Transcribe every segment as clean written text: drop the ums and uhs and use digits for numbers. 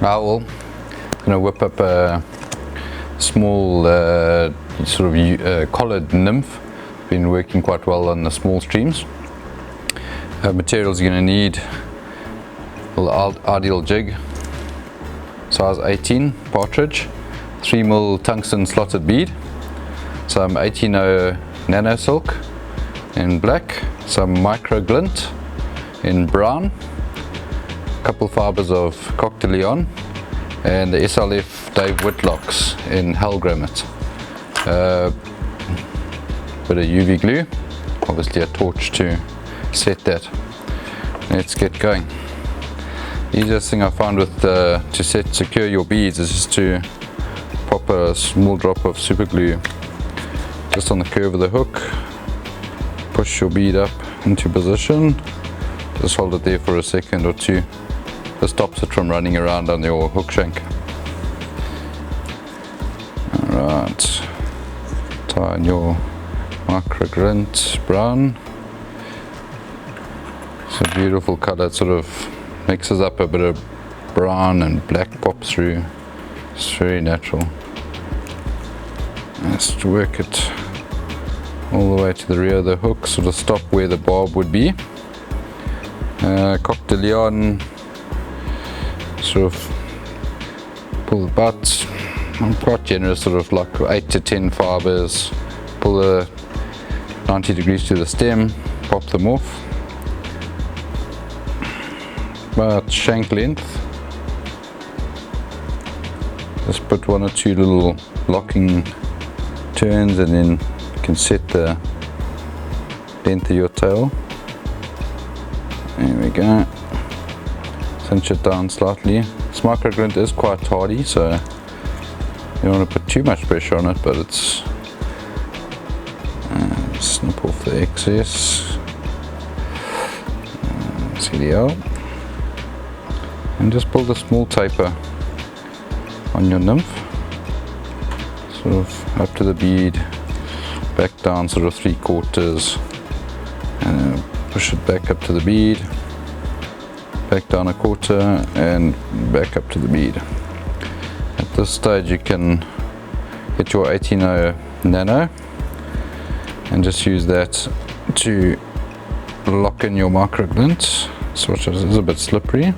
Now I'm going to whip up a small sort of collared nymph. Been working quite well on the small streams. Materials you're going to need: a little ideal jig, size 18 Partridge, 3mm tungsten slotted bead, some 1800 Nanosilk in black, some Micro Glint in brown, a couple fibers of Coq De Leon, and the SLF Dave Whitlocks in Hellgramite. Bit of UV glue, obviously a torch to set that. Let's get going. The easiest thing I found with to secure your beads is just to pop a small drop of super glue just on the curve of the hook. Push your bead up into position. Just hold it there for a second or two. This stops it from running around on your hook shank. Alright, tie in your Micro Glint brown. It's a beautiful colour. It sort of mixes up a bit of brown and black pop through. It's very natural. Just work it all the way to the rear of the hook, sort of stop where the barb would be. Coq De Leon, sort of pull the butt. I'm quite generous, sort of like 8 to 10 fibers. Pull the 90 degrees to the stem, pop them off. About shank length. Just put 1 or 2 little locking turns, and then you can set the length of your tail. There we go. Cinch it down slightly. This Micro Glint is quite hardy, so you don't want to put too much pressure on it, but it's snip off the excess. CDL. And just pull the small taper on your nymph, sort of up to the bead, back down sort of 3/4, and push it back up to the bead, back down 1/4, and back up to the bead. At this stage you can get your 1800 Nano and just use that to lock in your Micro Glint, which is a bit slippery.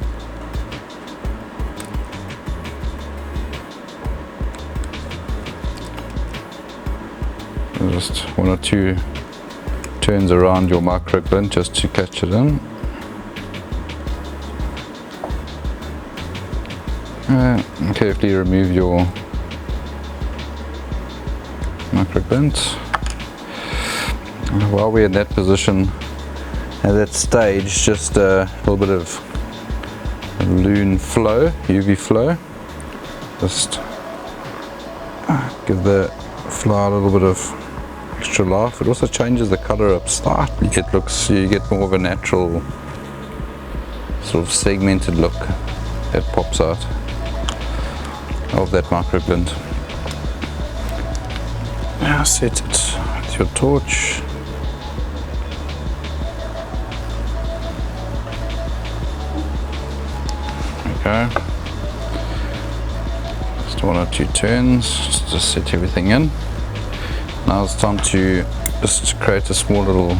Just 1 or 2 turns around your Micro Glint just to catch it in. And carefully remove your Micro Glint. While we're in that position, at that stage, just a little bit of Loon flow, UV flow. Just give the flower a little bit of extra life. It also changes the color up slightly. It looks, you get more of a natural sort of segmented look that pops out of that Micro Glint. Now set it with your torch. There we go. Just 1 or 2 turns, just to set everything in. Now it's time to just create a small little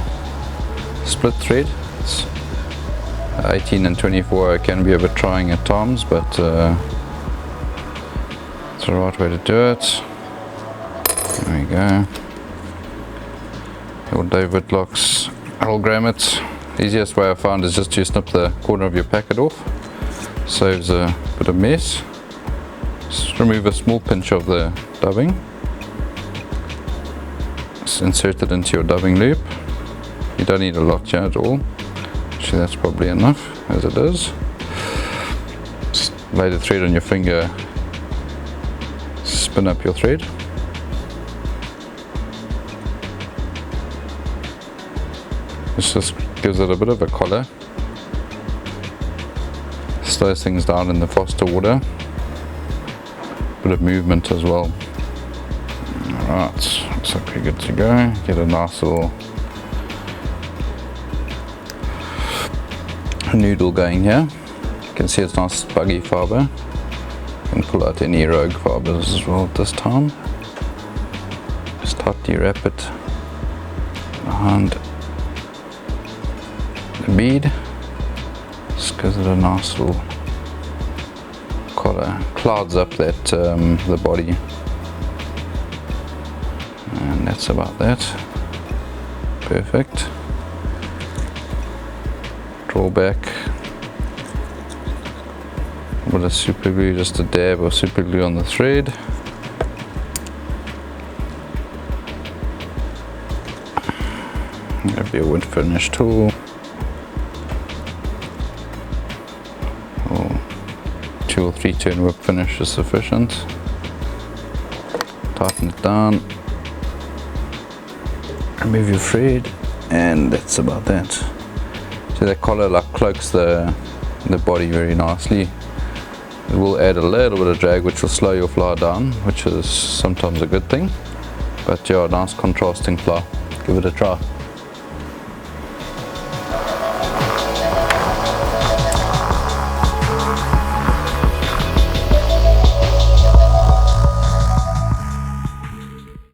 split thread. It's 18 and 24 can be a bit trying at times, but it's the right way to do it. There we go. Your Dave Whitlocks Hellgramite. Easiest way I found is just to snip the corner of your packet off. Saves a bit of mess. Just remove a small pinch of the dubbing. Just insert it into your dubbing loop. You don't need a lot here at all. Actually, that's probably enough as it is. Just lay the thread on your finger. Spin up your thread. This just gives it a bit of a collar. Slows things down in the faster order. Bit of movement as well. Alright, looks like we're good to go. Get a nice little noodle going here. You can see it's nice buggy fibre. can pull out any rogue fibers as well at this time. Just tightly wrap it behind the bead. Just gives it a nice little collar, clouds up that the body, and that's about that. Perfect. Draw back with a super glue, just a dab of super glue on the thread. Grab your wood finish tool, or 2 or 3 turn whip finish is sufficient. Tighten it down, remove your thread, and that's about that. So that collar like cloaks the body very nicely. It will add a little bit of drag, which will slow your fly down, which is sometimes a good thing. But yeah, nice contrasting fly. Give it a try.